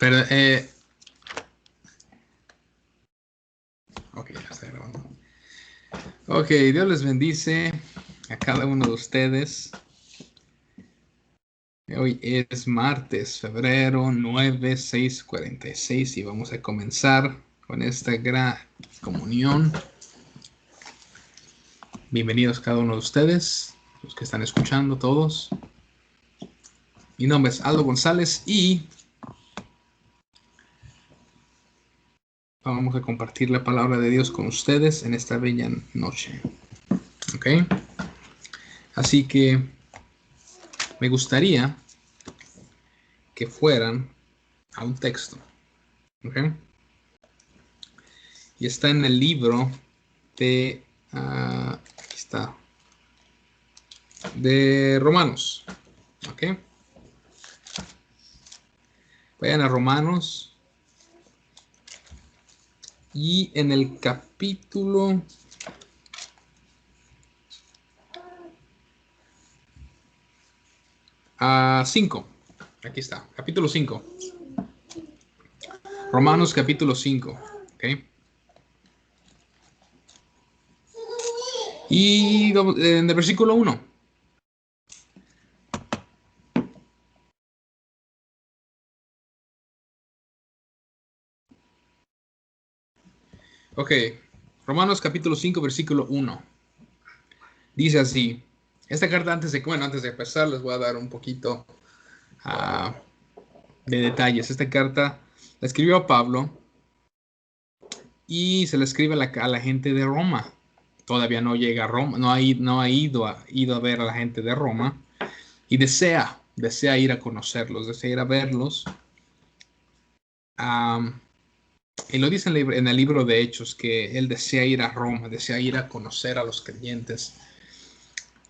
Pero, ok, ya está grabando. Ok, Dios les bendice a cada uno de ustedes. Hoy es martes, febrero 9, 6:46 y vamos a comenzar con esta gran comunión. Bienvenidos cada uno de ustedes, los que están escuchando todos. Mi nombre es Aldo González y vamos a compartir la palabra de Dios con ustedes en esta bella noche. Ok, así que me gustaría que fueran a un texto. Okay. Y está en el libro de aquí está, de Romanos. Ok, vayan a Romanos y en el capítulo 5. Aquí está, capítulo 5. Romanos capítulo 5. Ok, y en el versículo 1. Ok, Romanos capítulo 5, versículo 1. Dice así. Esta carta antes de empezar les voy a dar un poquito de detalles. Esta carta la escribió Pablo y se la escribe a la gente de Roma. Todavía no llega a Roma, no ha ido a ver a la gente de Roma y desea ir a conocerlos, desea ir a verlos. Y lo dice en el libro de Hechos que él desea ir a Roma, desea ir a conocer a los creyentes.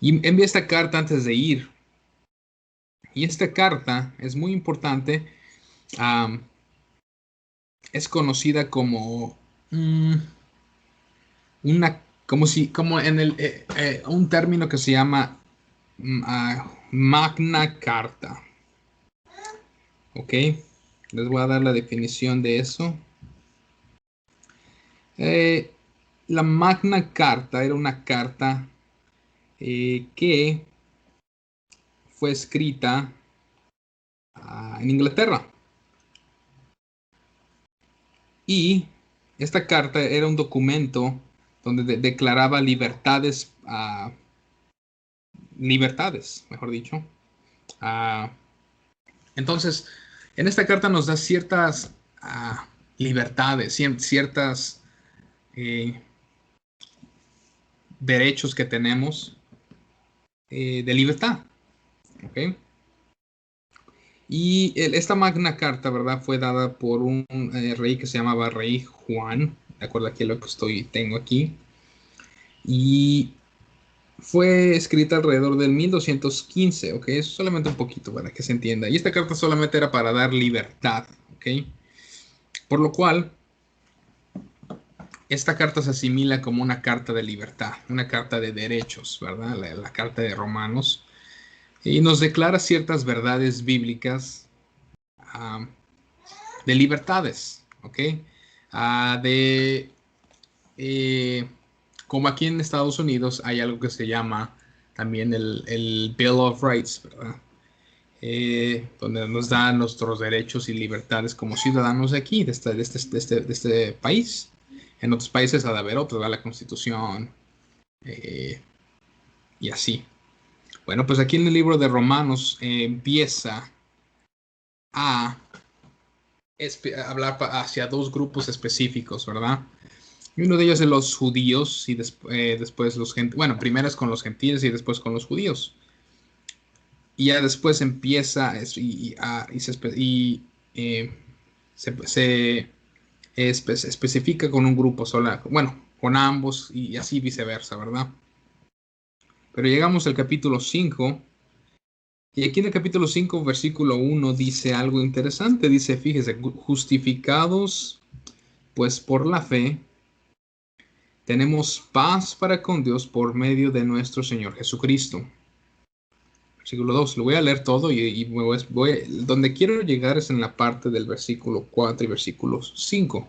Y envía esta carta antes de ir. Y esta carta es muy importante. Es conocida como como en un término que se llama Magna Carta. Ok, les voy a dar la definición de eso. Eh, la Magna Carta era una carta que fue escrita en Inglaterra. Y esta carta era un documento donde declaraba libertades, mejor dicho. Uh, entonces, en esta carta nos da ciertas libertades, ciertas eh, derechos que tenemos de libertad. ¿Okay? Y esta Magna Carta, ¿verdad? Fue dada por un rey que se llamaba Rey Juan, de acuerdo aquí a lo que tengo aquí. Y fue escrita alrededor del 1215, ¿ok? Es solamente un poquito para que se entienda. Y esta carta solamente era para dar libertad, ¿ok? Por lo cual, esta carta se asimila como una carta de libertad, una carta de derechos, ¿verdad? La carta de Romanos. Y nos declara ciertas verdades bíblicas de libertades, ¿ok? De como aquí en Estados Unidos hay algo que se llama también el Bill of Rights, ¿verdad? Donde nos dan nuestros derechos y libertades como ciudadanos de aquí, de este país. En otros países ha de haber otros, ¿verdad? La Constitución y así. Bueno, pues aquí en el libro de Romanos empieza a hablar hacia dos grupos específicos, ¿verdad? Y uno de ellos es los judíos y después los gentiles. Bueno, primero es con los gentiles y después con los judíos. Y ya después empieza se especifica con un grupo solo, bueno, con ambos y así viceversa, ¿verdad? Pero llegamos al capítulo 5 y aquí en el capítulo 5 versículo 1 dice algo interesante. Dice, fíjese, justificados pues por la fe, tenemos paz para con Dios por medio de nuestro Señor Jesucristo. Versículo 2, lo voy a leer todo y donde quiero llegar es en la parte del versículo 4 y versículo 5.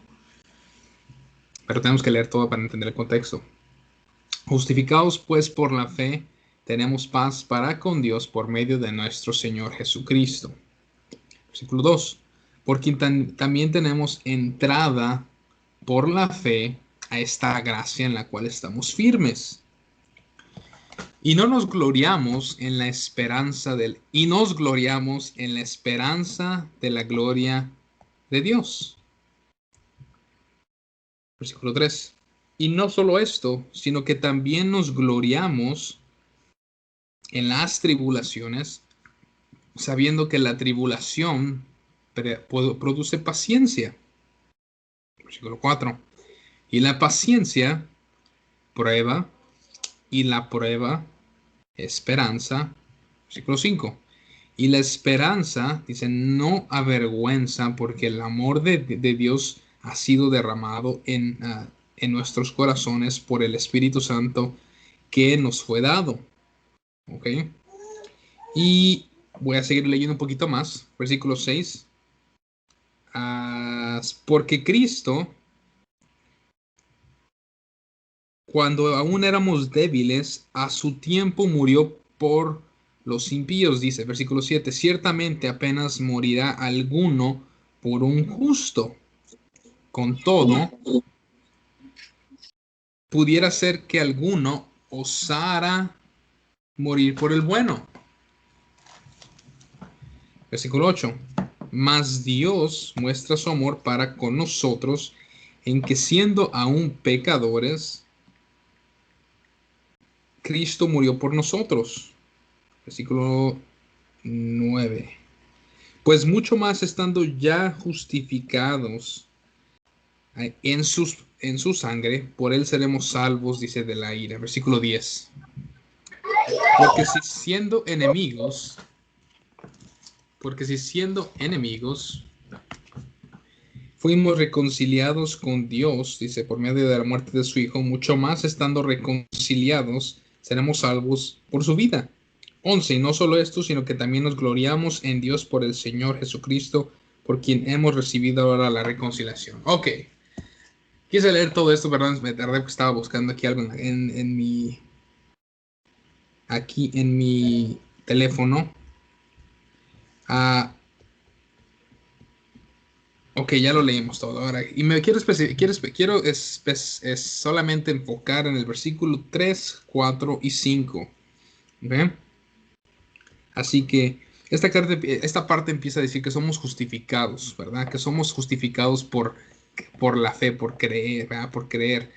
Pero tenemos que leer todo para entender el contexto. Justificados pues por la fe, tenemos paz para con Dios por medio de nuestro Señor Jesucristo. Versículo 2. Por quien también tenemos entrada por la fe a esta gracia en la cual estamos firmes. Y nos gloriamos en la esperanza de la gloria de Dios. Versículo 3. Y no solo esto, sino que también nos gloriamos en las tribulaciones, sabiendo que la tribulación produce paciencia. Versículo 4. Y la paciencia, prueba, y la prueba, esperanza. Versículo 5. Y la esperanza, dice, no avergüenza, porque el amor de Dios ha sido derramado en nuestros corazones por el Espíritu Santo que nos fue dado. ¿Ok? Y voy a seguir leyendo un poquito más. Versículo 6. Porque Cristo, cuando aún éramos débiles, a su tiempo murió por los impíos, dice. Versículo 7. Ciertamente apenas morirá alguno por un justo. Con todo, pudiera ser que alguno osara morir por el bueno. Versículo 8. Mas Dios muestra su amor para con nosotros en que siendo aún pecadores, Cristo murió por nosotros. Versículo 9. Pues mucho más estando ya justificados en su sangre, por él seremos salvos, dice, de la ira. Versículo 10. Porque si siendo enemigos, fuimos reconciliados con Dios, dice, por medio de la muerte de su Hijo, mucho más estando reconciliados, seremos salvos por su vida. 11. Y no solo esto, sino que también nos gloriamos en Dios por el Señor Jesucristo, por quien hemos recibido ahora la reconciliación. Ok. Quise leer todo esto, perdón, me tardé porque estaba buscando aquí algo en mi teléfono. Ok, ya lo leímos todo ahora. Y me quiero solamente enfocar en el versículo 3, 4 y 5. ¿Ven? Así que esta parte empieza a decir que somos justificados, ¿verdad? Que somos justificados por la fe, por creer, ¿verdad? Por creer.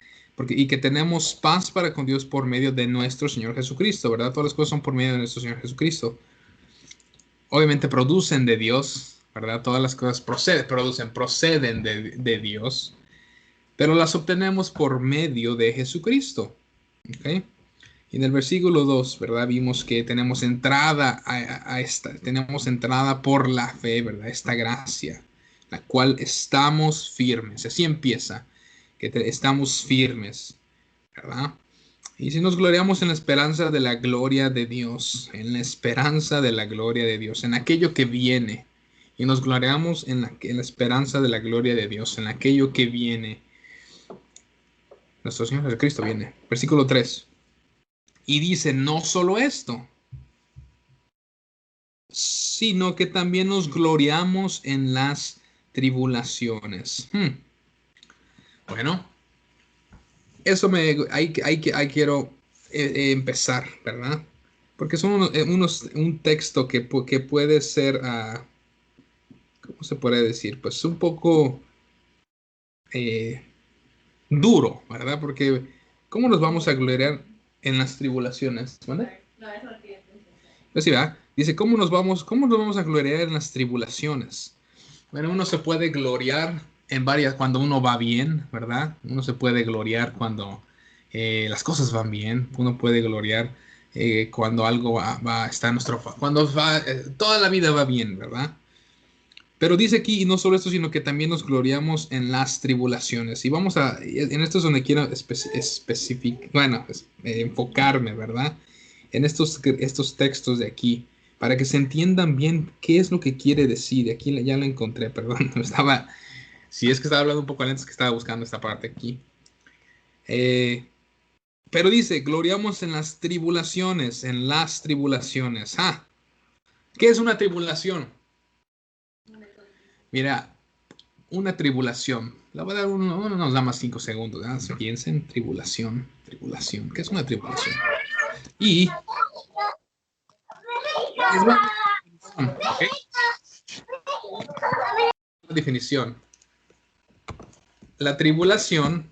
Y que tenemos paz para con Dios por medio de nuestro Señor Jesucristo, ¿verdad? Todas las cosas son por medio de nuestro Señor Jesucristo. Obviamente producen de Dios, ¿verdad? Todas las cosas proceden de Dios, pero las obtenemos por medio de Jesucristo. ¿Ok? Y en el versículo 2, ¿verdad? Vimos que tenemos entrada tenemos entrada por la fe, ¿verdad? Esta gracia, la cual estamos firmes. Así empieza, que estamos firmes, ¿verdad? Y si nos gloriamos en la esperanza de la gloria de Dios, en la esperanza de la gloria de Dios, en aquello que viene, y nos gloriamos en la esperanza de la gloria de Dios, en aquello que viene, nuestro Señor Jesucristo viene. Versículo 3. Y dice, no solo esto, sino que también nos gloriamos en las tribulaciones. Bueno, eso ahí quiero empezar, ¿verdad? Porque son un texto que puede ser, ¿cómo se puede decir? Pues un poco duro, ¿verdad? Porque ¿cómo nos vamos a gloriar en las tribulaciones? ¿Vale? No, eso lo que pues sí, ¿verdad? Dice, ¿cómo nos vamos a gloriar en las tribulaciones? Bueno, uno se puede gloriar cuando uno va bien, ¿verdad? Uno se puede gloriar cuando las cosas van bien. Uno puede gloriar cuando algo está a nuestro favor. Toda la vida va bien, ¿verdad? Pero dice aquí, y no solo esto, sino que también nos gloriamos en las tribulaciones. Y en esto es donde quiero enfocarme, ¿verdad? en estos textos de aquí, para que se entiendan bien qué es lo que quiere decir. Aquí ya la encontré, perdón, si es que estaba hablando un poco antes, que estaba buscando esta parte aquí. Pero dice, gloriamos en las tribulaciones. Ah, ¿qué es una tribulación? Mira, una tribulación. Le voy a dar uno nos da más 5 segundos. Si piensen, tribulación. ¿Qué es una tribulación? Y es la definición, ¿ok? La definición. La tribulación,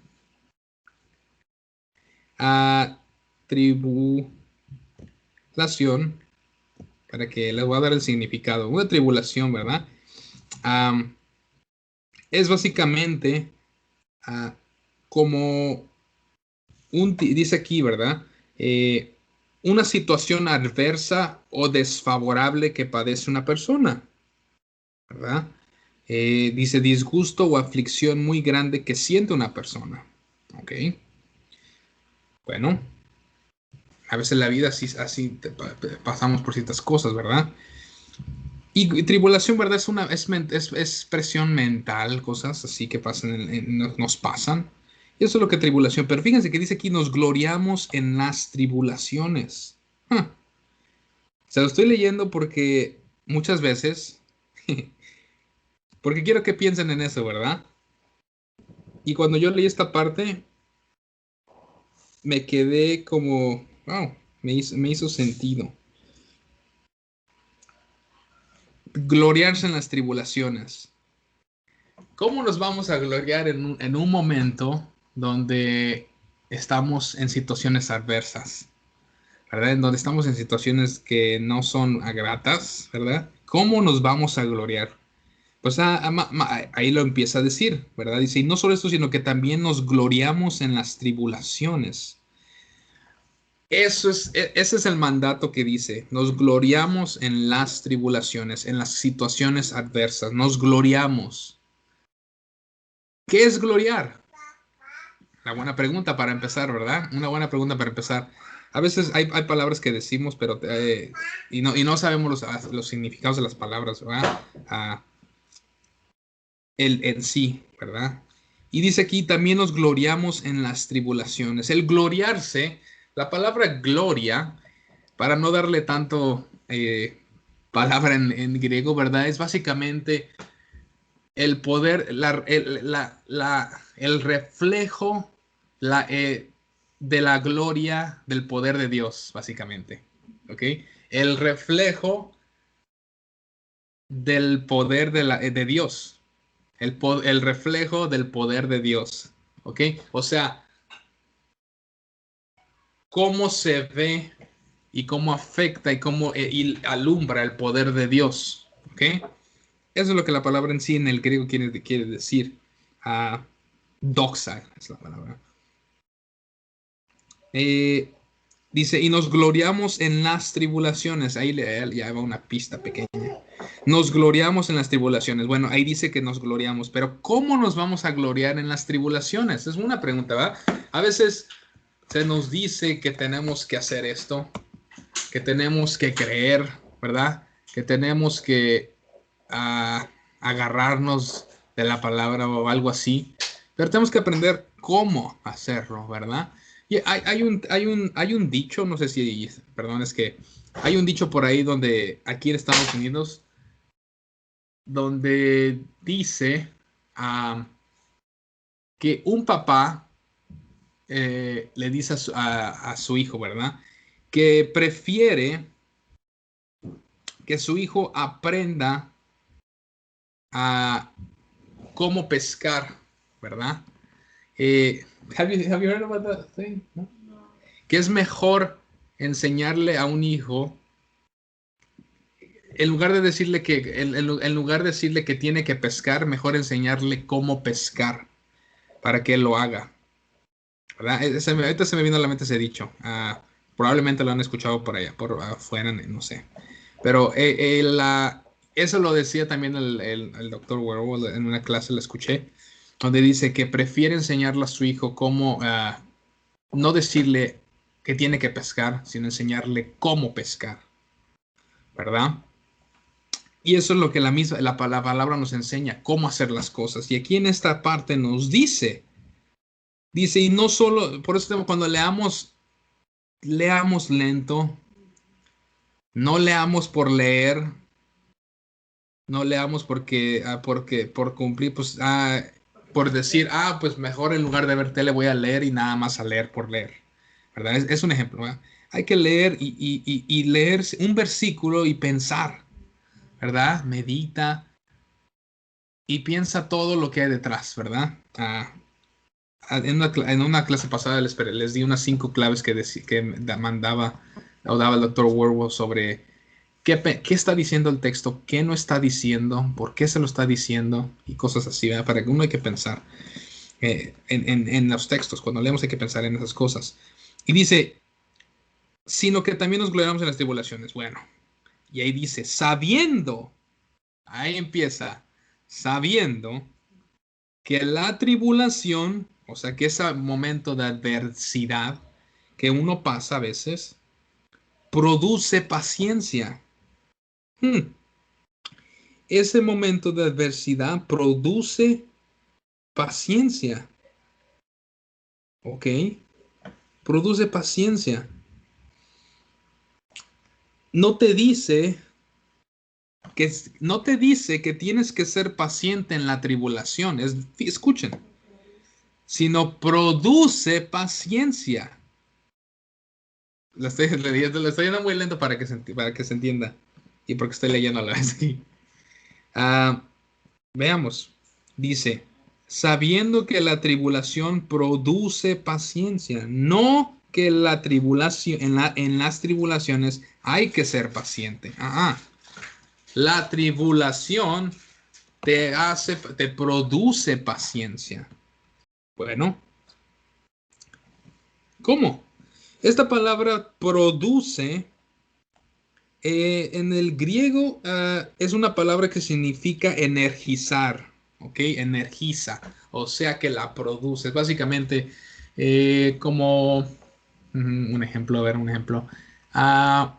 tribulación, para que les voy a dar el significado. Una tribulación, ¿verdad? Es básicamente como dice aquí, ¿verdad? Una situación adversa o desfavorable que padece una persona, ¿verdad? Dice disgusto o aflicción muy grande que siente una persona, ¿ok? Bueno, a veces en la vida así pasamos por ciertas cosas, ¿verdad? Y tribulación, ¿verdad? Es presión mental, cosas así que pasan, nos pasan. Y eso es lo que tribulación. Pero fíjense que dice aquí, nos gloriamos en las tribulaciones. Se lo estoy leyendo porque muchas veces, porque quiero que piensen en eso, ¿verdad? Y cuando yo leí esta parte, me quedé como, wow, me hizo sentido. Gloriarse en las tribulaciones. ¿Cómo nos vamos a gloriar en un momento donde estamos en situaciones adversas, ¿verdad? En donde estamos en situaciones que no son gratas, ¿verdad? ¿Cómo nos vamos a gloriar? Pues ahí lo empieza a decir, ¿verdad? Dice, y no solo esto, sino que también nos gloriamos en las tribulaciones. Ese es el mandato que dice, nos gloriamos en las tribulaciones, en las situaciones adversas, nos gloriamos. ¿Qué es gloriar? Una buena pregunta para empezar, ¿verdad? Una buena pregunta para empezar. A veces hay palabras que decimos, pero y no sabemos los significados de las palabras, ¿verdad? En sí, ¿verdad? Y dice aquí, también nos gloriamos en las tribulaciones. El gloriarse, la palabra gloria, para no darle tanto palabra en griego, ¿verdad? Es básicamente el poder, el reflejo de la gloria del poder de Dios, básicamente. ¿Ok? El reflejo del poder de Dios. El reflejo del poder de Dios. ¿Ok? O sea, cómo se ve y cómo afecta y cómo y alumbra el poder de Dios. ¿Ok? Eso es lo que la palabra en sí en el griego quiere decir. Doxa es la palabra. Eh, Dice, y nos gloriamos en las tribulaciones. Ahí ya va una pista pequeña. Nos gloriamos en las tribulaciones. Bueno, ahí dice que nos gloriamos, pero ¿cómo nos vamos a gloriar en las tribulaciones? Es una pregunta, ¿verdad? A veces se nos dice que tenemos que hacer esto, que tenemos que creer, ¿verdad? Que tenemos que agarrarnos de la palabra o algo así, pero tenemos que aprender cómo hacerlo, ¿verdad? Y hay un dicho, no sé si, perdón, es que hay un dicho por ahí aquí en Estados Unidos, donde dice que un papá le dice a su hijo, ¿verdad? Que prefiere que su hijo aprenda a cómo pescar, ¿verdad? Have you heard about that thing? ¿No? Que es mejor enseñarle a un hijo, en lugar de decirle en lugar de decirle que tiene que pescar, mejor enseñarle cómo pescar para que él lo haga. ¿Verdad? Ahorita se me vino a la mente ese dicho. Probablemente lo han escuchado por allá, por afuera, no sé. Pero eso lo decía también el doctor Werewolf en una clase, lo escuché, donde dice que prefiere enseñarle a su hijo cómo no decirle que tiene que pescar, sino enseñarle cómo pescar, ¿verdad? Y eso es lo que la palabra nos enseña, cómo hacer las cosas. Y aquí en esta parte nos dice, y no solo, por eso cuando leamos lento, no leamos por leer, no leamos por cumplir, pues, por decir, pues mejor en lugar de ver tele voy a leer y nada más a leer por leer, ¿verdad? Es un ejemplo, ¿verdad? Hay que leer y leer un versículo y pensar, ¿verdad? Medita y piensa todo lo que hay detrás, ¿verdad? En una clase pasada les di unas 5 claves que mandaba o daba el doctor Werwolf sobre qué está diciendo el texto, qué no está diciendo, por qué se lo está diciendo y cosas así, ¿verdad? Para que uno hay que pensar en los textos. Cuando leemos hay que pensar en esas cosas. Y dice, sino que también nos gloriamos en las tribulaciones. Bueno, y ahí dice, sabiendo, ahí empieza, sabiendo que la tribulación, o sea, que ese momento de adversidad que uno pasa a veces, produce paciencia. Ese momento de adversidad produce paciencia, ¿ok? Produce paciencia. No te dice no te dice que tienes que ser paciente en la tribulación, escuchen, sino produce paciencia. Lo estoy leyendo muy lento para que se entienda y porque estoy leyendo a la vez. Ah, veamos. Dice, sabiendo que la tribulación produce paciencia, no que la tribulación, en las tribulaciones hay que ser paciente. La tribulación te produce paciencia. Bueno, ¿cómo? Esta palabra produce, en el griego, es una palabra que significa energizar, ¿ok? Energiza, o sea que la produce. Es básicamente como, un ejemplo, a ver, un ejemplo. Ah,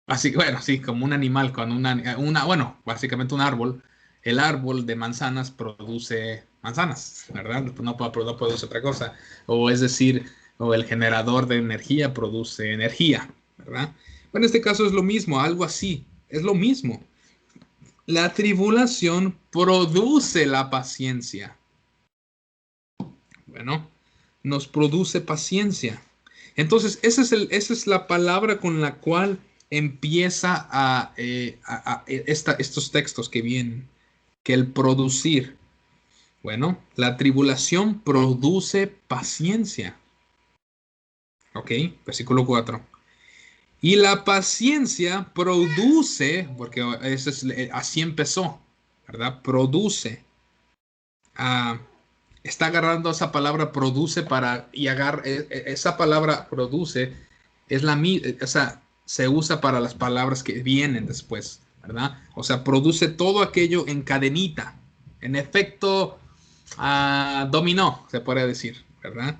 Así, bueno, sí, como un animal, con bueno, básicamente un árbol. El árbol de manzanas produce manzanas, ¿verdad? No produce otra cosa. O es decir, o el generador de energía produce energía, ¿verdad? Bueno, en este caso es lo mismo, algo así, es lo mismo. La tribulación produce la paciencia. Bueno, nos produce paciencia. Entonces, esa es la palabra con la cual empieza estos textos que vienen, que el producir. Bueno, la tribulación produce paciencia. Ok, versículo 4. Y la paciencia produce, porque así empezó, ¿verdad? Produce. ah, Está agarrando esa palabra produce esa palabra produce es o sea, se usa para las palabras que vienen después, ¿verdad? O sea, produce todo aquello en cadenita, en efecto dominó, se puede decir, ¿verdad?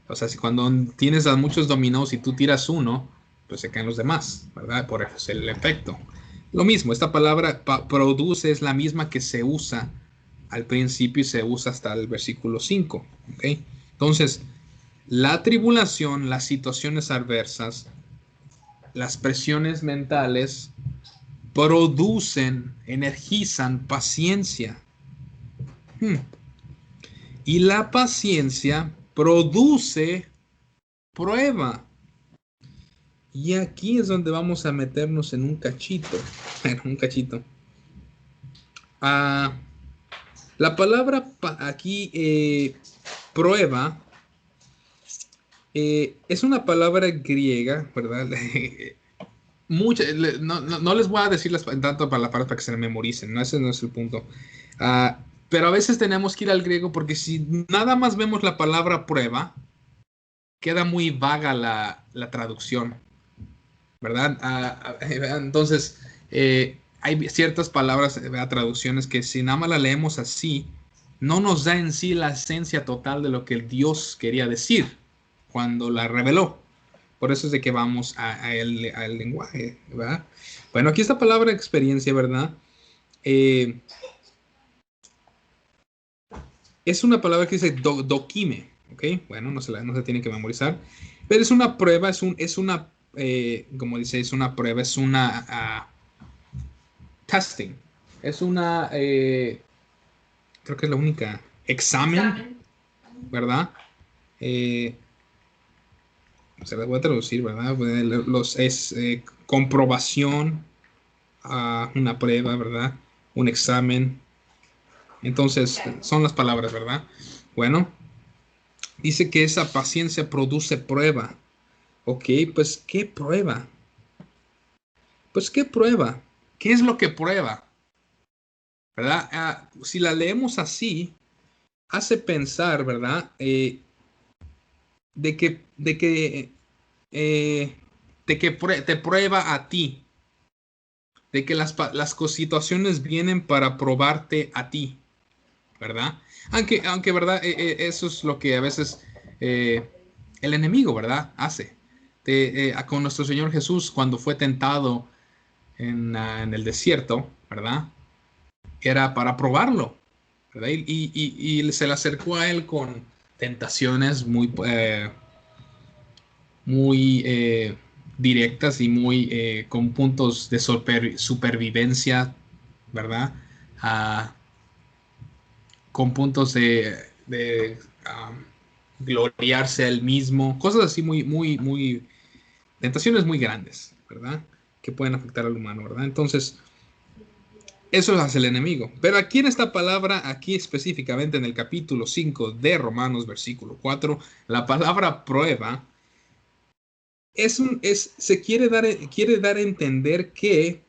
O sea, si cuando tienes a muchos dominós y tú tiras uno, pues se caen los demás, ¿verdad? Por eso es el efecto. Lo mismo, esta palabra produce es la misma que se usa al principio y se usa hasta el versículo 5. ¿Ok? Entonces, la tribulación, las situaciones adversas, las presiones mentales producen, energizan paciencia. Y la paciencia produce prueba. Y aquí es donde vamos a meternos en un cachito. En un cachito. Ah, la palabra aquí, prueba, es una palabra griega, ¿verdad? No les voy a decir tanto palabras para que se la memoricen, ¿no? Ese no es el punto. Pero a veces tenemos que ir al griego porque si nada más vemos la palabra prueba, queda muy vaga la traducción, ¿verdad? Entonces, hay ciertas palabras, traducciones que si nada más la leemos así, no nos da en sí la esencia total de lo que Dios quería decir cuando la reveló. Por eso es de que vamos al lenguaje, ¿verdad? Bueno, aquí esta palabra experiencia, ¿verdad? Es una palabra que dice dokime, ¿ok? Bueno, no se tiene que memorizar, pero es una prueba, como dice, es una prueba, es una testing, es una, creo que es la única, examen, ¿verdad? Eh, Se las voy a traducir, ¿verdad? Es comprobación a una prueba, ¿verdad? Un examen. Entonces, son las palabras, ¿verdad? Bueno, dice que esa paciencia produce prueba. Ok, pues, ¿qué prueba? Pues, ¿qué prueba? ¿Qué es lo que prueba? ¿Verdad? Si la leemos así, hace pensar, ¿verdad? De que, de que, eh, te prueba a ti, de que las situaciones vienen para probarte a ti, ¿verdad? Aunque ¿verdad? Eso es lo que a veces eh, el enemigo, ¿verdad? Hace. Con nuestro Señor Jesús, cuando fue tentado en el desierto, ¿verdad? Era para probarlo, ¿verdad? Y se le acercó a él con tentaciones muy directas y muy con puntos de supervivencia, ¿verdad? Ah, con puntos de gloriarse a él mismo, cosas así muy, tentaciones muy grandes, ¿verdad? Que pueden afectar al humano, ¿verdad? Entonces, eso lo hace el enemigo. Pero aquí en esta palabra, aquí específicamente en el capítulo 5 de Romanos, versículo 4, la palabra prueba se quiere dar a entender que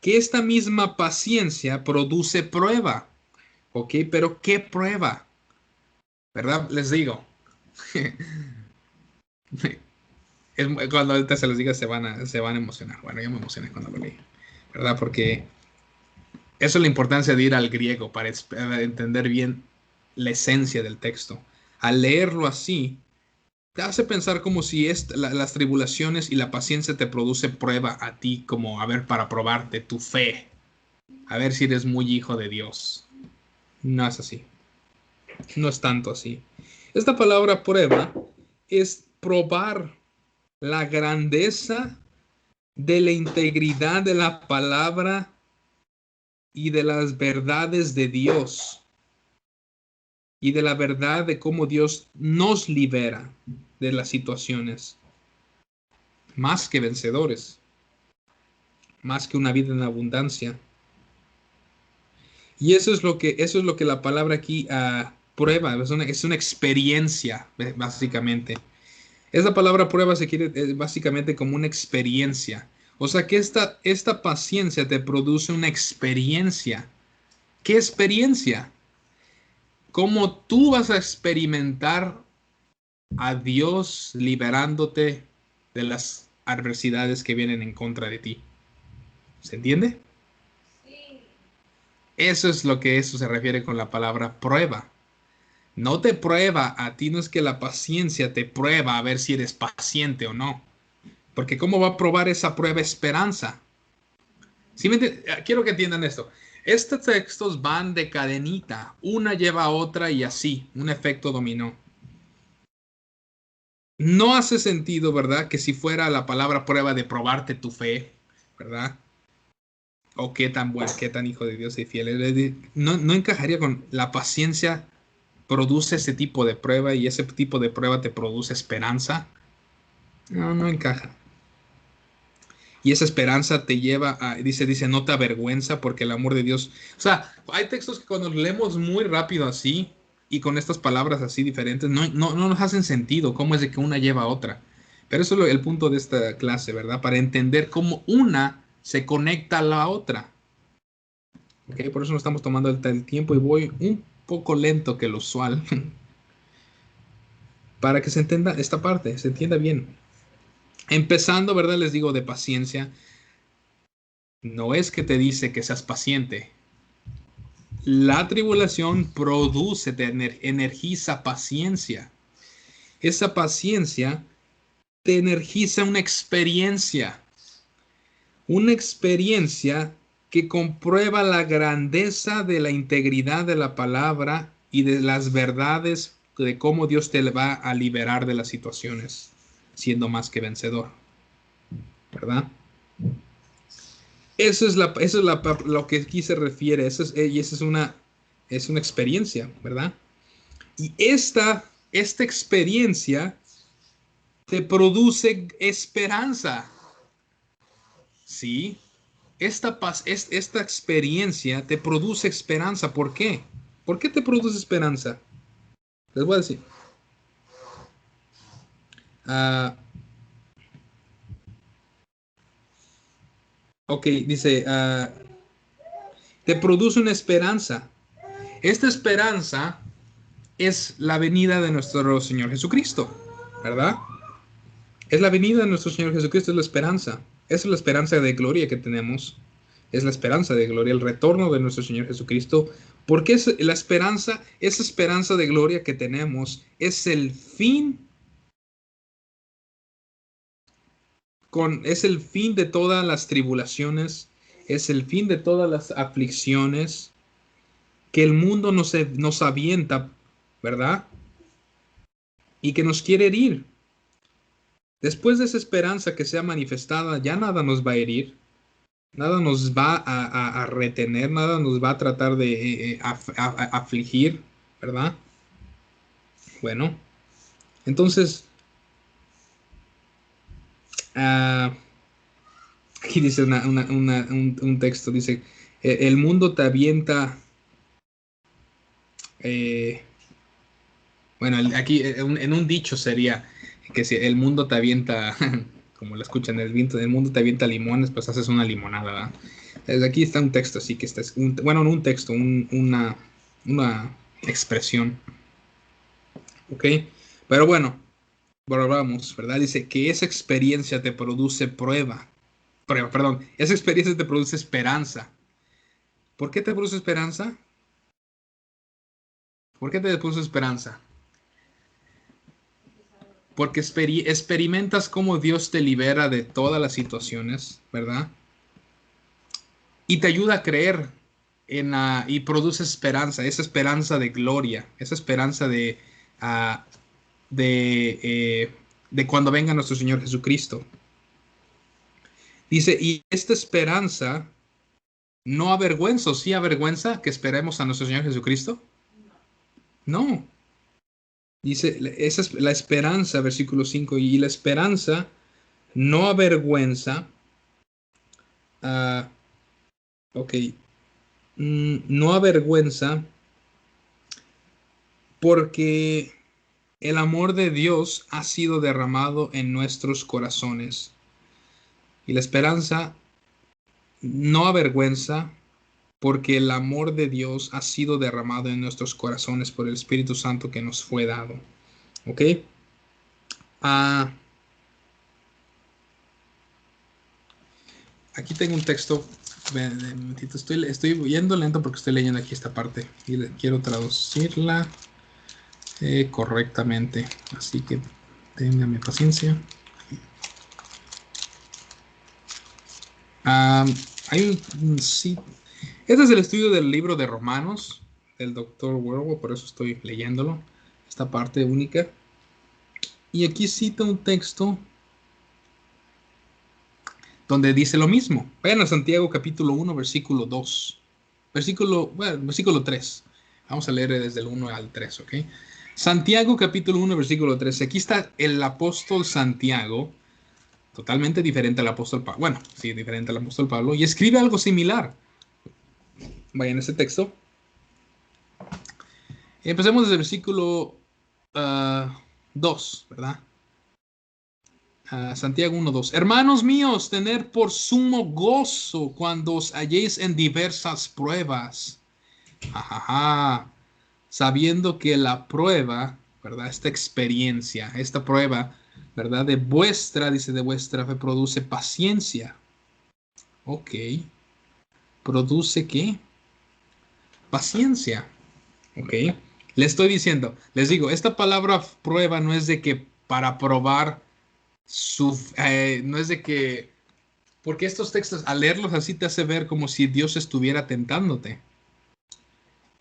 esta misma paciencia produce prueba. ¿Ok? Pero ¿qué prueba? ¿Verdad? Les digo. Cuando ahorita se los diga se van a emocionar. Bueno, yo me emocioné cuando lo leí. ¿Verdad? Porque eso es la importancia de ir al griego para entender bien la esencia del texto. Al leerlo así, te hace pensar como si las tribulaciones y la paciencia te produce prueba a ti, como a ver, para probarte tu fe, a ver si eres muy hijo de Dios. No es así, no es tanto así. Esta palabra prueba es probar la grandeza de la integridad de la palabra y de las verdades de Dios y de la verdad de cómo Dios nos libera de las situaciones, más que vencedores, más que una vida en abundancia. Y eso es lo que la palabra aquí prueba, es una experiencia, básicamente. Esa palabra prueba se quiere básicamente como una experiencia. O sea que esta paciencia te produce una experiencia. ¿Qué experiencia? ¿Cómo tú vas a experimentar a Dios liberándote de las adversidades que vienen en contra de ti? ¿Se entiende? Eso es lo que eso se refiere con la palabra prueba. No te prueba a ti, no es que la paciencia te prueba a ver si eres paciente o no. Porque ¿cómo va a probar esa prueba esperanza? Quiero que entiendan esto. Estos textos van de cadenita, una lleva a otra y así, un efecto dominó. No hace sentido, ¿verdad? Que si fuera la palabra prueba de probarte tu fe, ¿verdad? O qué tan buen, qué tan hijo de Dios y fiel eres. No encajaría con la paciencia produce ese tipo de prueba y ese tipo de prueba te produce esperanza. No encaja. Y esa esperanza te lleva dice, no te avergüenza porque el amor de Dios. O sea, hay textos que cuando leemos muy rápido así y con estas palabras así diferentes, no nos hacen sentido cómo es de que una lleva a otra. Pero eso es el punto de esta clase, ¿verdad? Para entender cómo una se conecta a la otra. ¿Ok? Por eso nos estamos tomando el tiempo y voy un poco lento que lo usual para que se entienda esta parte, se entienda bien. Empezando, ¿verdad? Les digo de paciencia. No es que te dice que seas paciente. La tribulación produce, energiza paciencia. Esa paciencia te energiza una experiencia que comprueba la grandeza de la integridad de la palabra y de las verdades de cómo Dios te va a liberar de las situaciones, siendo más que vencedor, ¿verdad? Lo que aquí se refiere, y esa es una experiencia, ¿verdad? Y esta experiencia te produce esperanza, ¿sí? Esta experiencia te produce esperanza. ¿Por qué? ¿Por qué te produce esperanza? Les voy a decir. Ah, ok, dice, te produce una esperanza. Esta esperanza es la venida de nuestro Señor Jesucristo, ¿verdad? Es la venida de nuestro Señor Jesucristo, es la esperanza. Esa es la esperanza de gloria que tenemos. Es la esperanza de gloria, el retorno de nuestro Señor Jesucristo. Porque es la esperanza, esa esperanza de gloria que tenemos, es el fin de todas las tribulaciones, es el fin de todas las aflicciones que el mundo nos avienta, ¿verdad? Y que nos quiere herir. Después de esa esperanza que sea manifestada, ya nada nos va a herir, nada nos va a retener, nada nos va a tratar de afligir, ¿verdad? Bueno, entonces, ah, aquí dice un texto, dice, el mundo te avienta, eh, bueno, aquí en un dicho sería que si el mundo te avienta, como lo escuchan, el mundo te avienta limones, pues haces una limonada, ¿verdad? Aquí está un texto, así que bueno, no un texto, una expresión, ¿ok? Pero bueno, volvamos, ¿verdad? Dice que esa experiencia te produce perdón, esa experiencia te produce esperanza. ¿Por qué te produce esperanza? ¿Por qué te produce esperanza? Porque experimentas cómo Dios te libera de todas las situaciones, ¿verdad? Y te ayuda a creer y produce esperanza, esa esperanza de gloria, esa esperanza ah, de, de cuando venga nuestro Señor Jesucristo. Dice, y esta esperanza no avergüenza, ¿o sí avergüenza que esperemos a nuestro Señor Jesucristo? No. Dice, esa es la esperanza, versículo 5 y la esperanza no avergüenza. ah, ok, no avergüenza porque el amor de Dios ha sido derramado en nuestros corazones. Y la esperanza no avergüenza porque el amor de Dios ha sido derramado en nuestros corazones por el Espíritu Santo que nos fue dado. ¿Ok? Ah, aquí tengo un texto. Un momentito. Estoy yendo lento porque estoy leyendo aquí esta parte y quiero traducirla correctamente. Así que ténganme paciencia. Ah, sí. Este es el estudio del libro de Romanos del Dr. Werwolf, por eso estoy leyéndolo, esta parte única. Y aquí cita un texto donde dice lo mismo. Vayan a Santiago capítulo 1, versículo 2. Versículo 3. Vamos a leer desde el 1 al 3, ¿ok? Santiago capítulo 1, versículo 3. Aquí está el apóstol Santiago, totalmente diferente al apóstol Pablo. Bueno, sí, diferente al apóstol Pablo, y escribe algo similar. Vayan a ese texto. Empecemos desde el versículo 2, ¿verdad? Santiago 1:2. Hermanos míos, tener por sumo gozo cuando os halléis en diversas pruebas. Jajaja. Sabiendo que la prueba, ¿verdad? Esta experiencia, esta prueba, ¿verdad? Dice de vuestra fe, produce paciencia. Ok. ¿Produce qué? Paciencia. Ok. Le estoy diciendo, les digo, esta palabra prueba no es de que para probar No es de que, porque estos textos, al leerlos así, te hace ver como si Dios estuviera tentándote,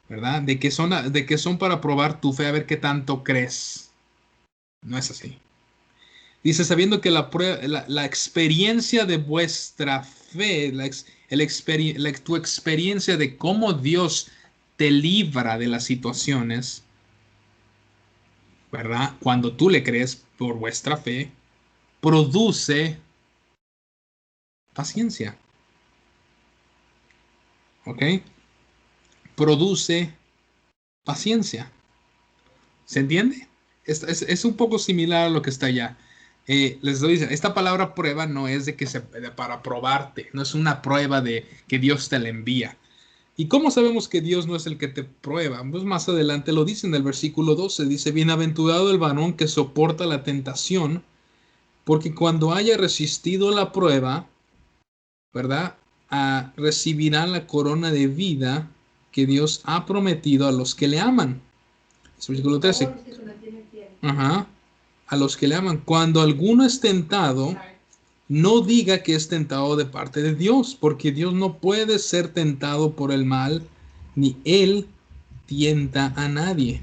¿verdad? De que son para probar tu fe, a ver qué tanto crees. No es así. Dice, sabiendo que la experiencia de vuestra fe, tu experiencia de cómo Dios te libra de las situaciones, ¿verdad? Cuando tú le crees por vuestra fe, produce paciencia, ¿ok? Produce paciencia. ¿Se entiende? Es un poco similar a lo que está allá. Les doy, esta palabra prueba no es para probarte, no es una prueba de que Dios te la envía. ¿Y cómo sabemos que Dios no es el que te prueba? Pues más adelante lo dice en el versículo 12, dice, bienaventurado el varón que soporta la tentación, porque cuando haya resistido la prueba, ¿verdad? Recibirá la corona de vida que Dios ha prometido a los que le aman. Es el versículo 13. Ajá. A los que le aman. Cuando alguno es tentado, no diga que es tentado de parte de Dios, porque Dios no puede ser tentado por el mal, ni Él tienta a nadie.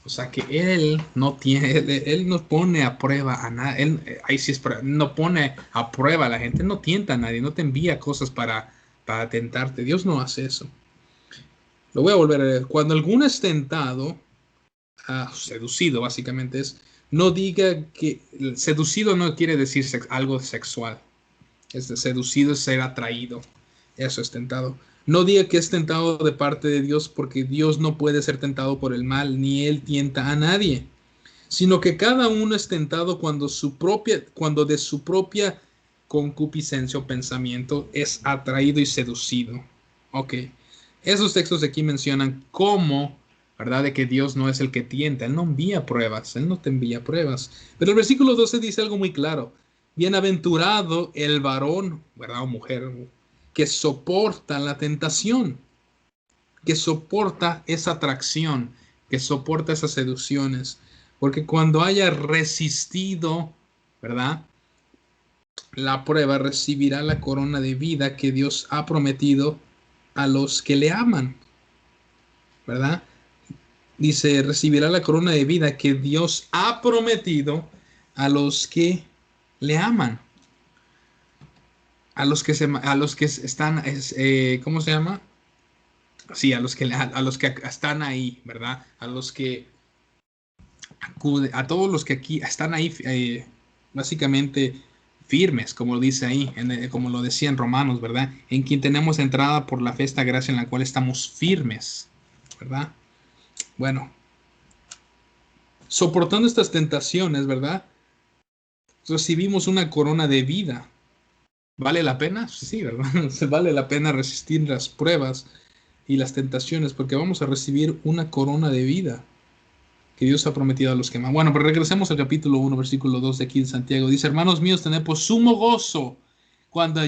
O sea que él no pone a prueba a nadie. Ahí sí es no pone a prueba a la gente, no tienta a nadie, no te envía cosas para tentarte. Dios no hace eso. Lo voy a volver a leer. Cuando alguno es tentado, seducido básicamente es, no diga que seducido no quiere decir algo sexual. Seducido es ser atraído. Eso es tentado. No diga que es tentado de parte de Dios, porque Dios no puede ser tentado por el mal, ni Él tienta a nadie, sino que cada uno es tentado cuando de su propia concupiscencia o pensamiento es atraído y seducido. Ok. Esos textos de aquí mencionan cómo, ¿verdad? De que Dios no es el que tienta, Él no envía pruebas, Él no te envía pruebas. Pero el versículo 12 dice algo muy claro. Bienaventurado el varón, ¿verdad? O mujer, que soporta la tentación, que soporta esa atracción, que soporta esas seducciones. Porque cuando haya resistido, ¿verdad? La prueba, recibirá la corona de vida que Dios ha prometido a los que le aman, ¿verdad? Dice, recibirá la corona de vida que Dios ha prometido a los que le aman. A los que están, ¿cómo se llama? Sí, a los que están ahí, ¿verdad? A todos los que aquí están ahí, básicamente firmes, como dice ahí, como lo decía en Romanos, ¿verdad? En quien tenemos entrada por la fe esta gracia en la cual estamos firmes, ¿verdad? Bueno, soportando estas tentaciones, ¿verdad? Recibimos una corona de vida. ¿Vale la pena? Sí, ¿verdad? Vale la pena resistir las pruebas y las tentaciones porque vamos a recibir una corona de vida que Dios ha prometido a los que aman. Bueno, pero regresemos al capítulo 1, versículo 2 de aquí de Santiago. Dice, hermanos míos, tened por sumo gozo cuando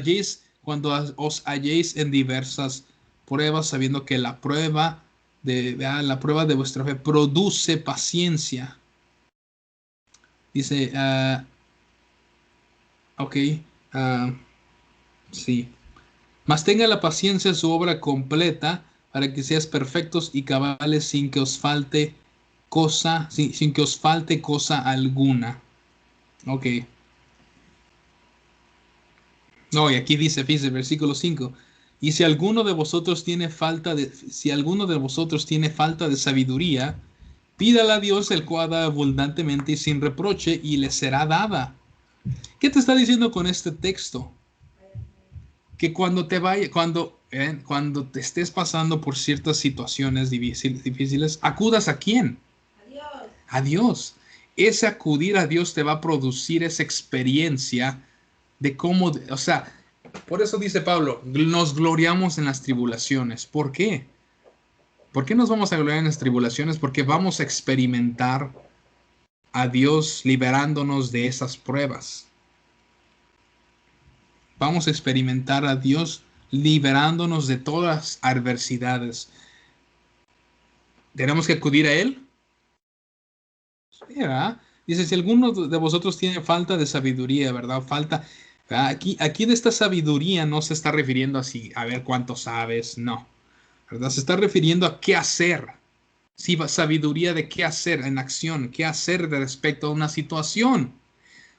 os halléis en diversas pruebas, sabiendo que la prueba de vuestra fe produce paciencia. Dice, ok, uh, sí. Mas tenga la paciencia su obra completa para que seas perfectos y cabales sin que os falte sin que os falte cosa alguna. Ok. No, y aquí dice, fíjese, versículo 5. Y si alguno de vosotros tiene falta de sabiduría, pídala a Dios el cual da abundantemente y sin reproche y le será dada. ¿Qué te está diciendo con este texto? Que cuando te estés pasando por ciertas situaciones difíciles, acudas a quién? A Dios. Ese acudir a Dios te va a producir esa experiencia de cómo, o sea, por eso dice Pablo, nos gloriamos en las tribulaciones. ¿Por qué? ¿Por qué nos vamos a gloriar en las tribulaciones? Porque vamos a experimentar a Dios liberándonos de esas pruebas. Vamos a experimentar a Dios liberándonos de todas las adversidades. ¿Tenemos que acudir a Él? Sí, ¿verdad? Dice, si alguno de vosotros tiene falta de sabiduría, ¿verdad? Aquí de esta sabiduría no se está refiriendo a ver cuánto sabes, no, ¿verdad? Se está refiriendo a qué hacer. Sí, sabiduría de qué hacer en acción, qué hacer de respecto a una situación.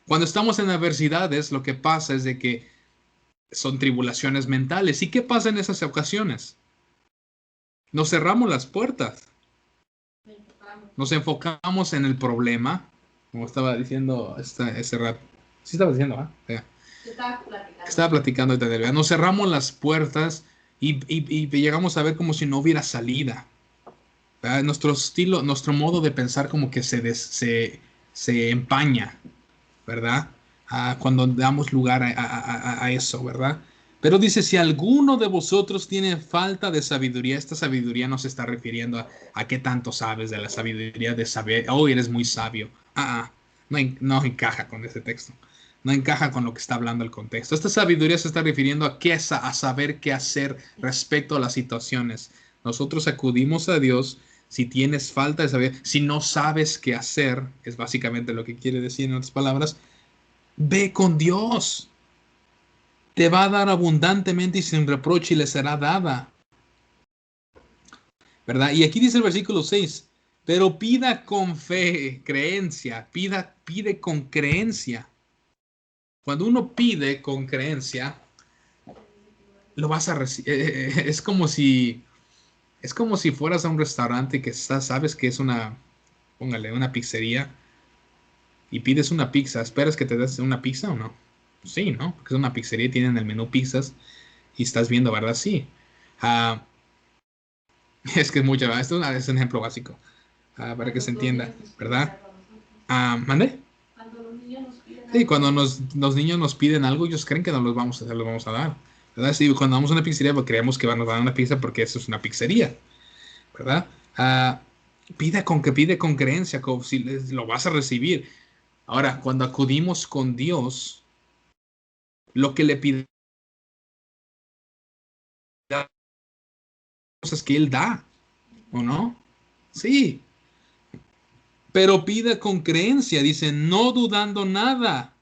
Cuando estamos en adversidades, lo que pasa es de que son tribulaciones mentales. ¿Y qué pasa en esas ocasiones? Nos cerramos las puertas, nos enfocamos en el problema, como estaba diciendo ese rato. Sí estaba diciendo, ¿ah? Estaba platicando de Delvia. Nos cerramos las puertas y llegamos a ver como si no hubiera salida. ¿Verdad? Nuestro estilo, nuestro modo de pensar como que se empaña, ¿verdad? Cuando damos lugar a eso, ¿verdad? Pero dice, si alguno de vosotros tiene falta de sabiduría, esta sabiduría no se está refiriendo a qué tanto sabes de la sabiduría de saber, oh, eres muy sabio. No, no encaja con ese texto. No encaja con lo que está hablando el contexto. Esta sabiduría se está refiriendo a saber qué hacer respecto a las situaciones. Nosotros acudimos a Dios si tienes falta de saber, si no sabes qué hacer, es básicamente lo que quiere decir en otras palabras, ve con Dios. Te va a dar abundantemente y sin reproche y le será dada. ¿Verdad? Y aquí dice el versículo 6, pero pida con fe, creencia, pide con creencia. Cuando uno pide con creencia, lo vas a recibir. Es como si fueras a un restaurante que sabes que es póngale, una pizzería y pides una pizza. ¿Esperas que te des una pizza o no? Sí, ¿no? Porque es una pizzería y tienen el menú pizzas y estás viendo, ¿verdad? Sí. Ah, es que es mucho, es un ejemplo básico, para que se entienda, ¿verdad? ¿Mande? Sí, cuando los niños nos piden algo, ellos creen que no los vamos a hacer, los vamos a dar, ¿verdad? Sí, cuando vamos a una pizzería, pues creemos que van a dar una pizza porque eso es una pizzería, ¿verdad? Ah, pide con creencia, como si lo vas a recibir. Ahora, cuando acudimos con Dios, lo que le pidamos es que Él da, ¿o no? Sí, pero pide con creencia, dice, no dudando nada,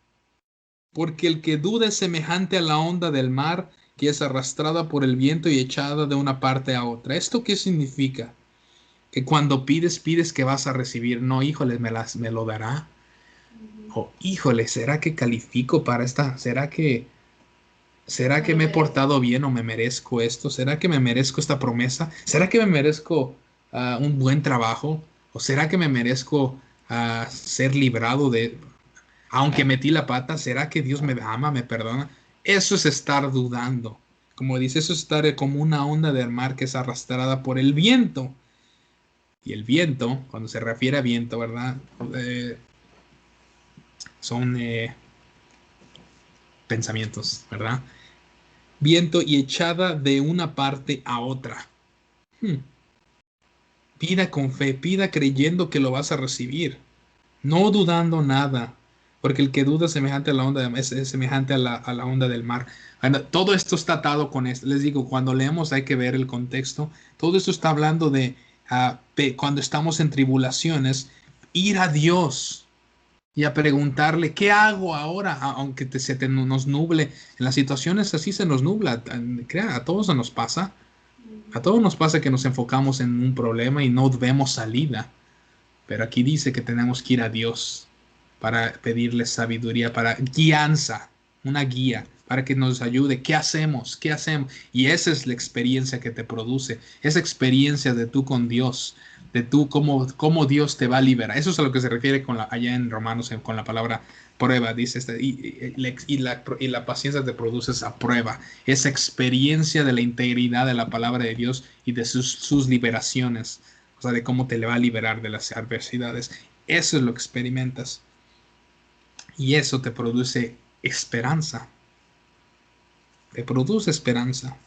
porque el que duda es semejante a la onda del mar que es arrastrada por el viento y echada de una parte a otra. ¿Esto qué significa? Que cuando pides que vas a recibir. No, híjole, me lo dará. O híjole, ¿será que califico para esta? ¿Será que me he portado bien o me merezco esto? ¿Será que me merezco esta promesa? ¿Será que me merezco un buen trabajo? ¿O será que me merezco ser librado de, aunque metí la pata, ¿será que Dios me ama, me perdona? Eso es estar dudando. Como dice, eso es estar como una onda del mar que es arrastrada por el viento. Y el viento, cuando se refiere a viento, ¿verdad? Eh, son pensamientos, ¿verdad? Viento y echada de una parte a otra. Hmm. Pida con fe, pida creyendo que lo vas a recibir, no dudando nada, porque el que duda es semejante a la onda, es semejante a la onda del mar. Bueno, todo esto está atado con esto. Les digo, cuando leemos hay que ver el contexto. Todo esto está hablando de cuando estamos en tribulaciones, ir a Dios y a preguntarle, ¿qué hago ahora? Aunque nos nuble. En las situaciones así se nos nubla. Crea, a todos nos pasa. A todos nos pasa que nos enfocamos en un problema y no vemos salida. Pero aquí dice que tenemos que ir a Dios para pedirle sabiduría, para guianza, una guía, para que nos ayude. ¿Qué hacemos? ¿Qué hacemos? Y esa es la experiencia que te produce, esa experiencia de tú con Dios, de tú cómo Dios te va a liberar. Eso es a lo que se refiere allá en Romanos con la palabra prueba, dice y la paciencia te produce esa prueba, esa experiencia de la integridad de la palabra de Dios y de sus liberaciones, o sea, de cómo te le va a liberar de las adversidades. Eso es lo que experimentas. Y eso te produce esperanza. Te produce esperanza.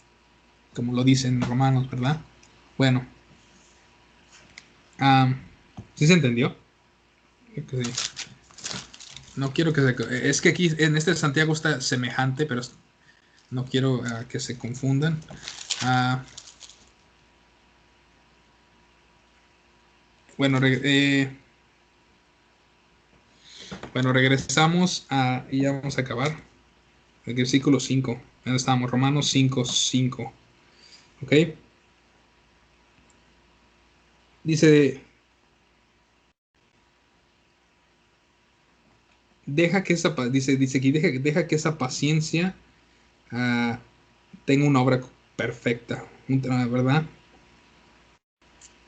Como lo dicen Romanos, ¿verdad? Bueno, ¿sí se entendió? Creo que sí. No quiero que se... Es que aquí en este Santiago está semejante, pero no quiero que se confundan. Ah, bueno, Bueno, regresamos y ya vamos a acabar. El versículo 5. ¿Dónde estamos? Romanos 5, 5. ¿Ok? Dice, dice aquí, deja que esa paciencia ah, tenga una obra perfecta, ¿verdad?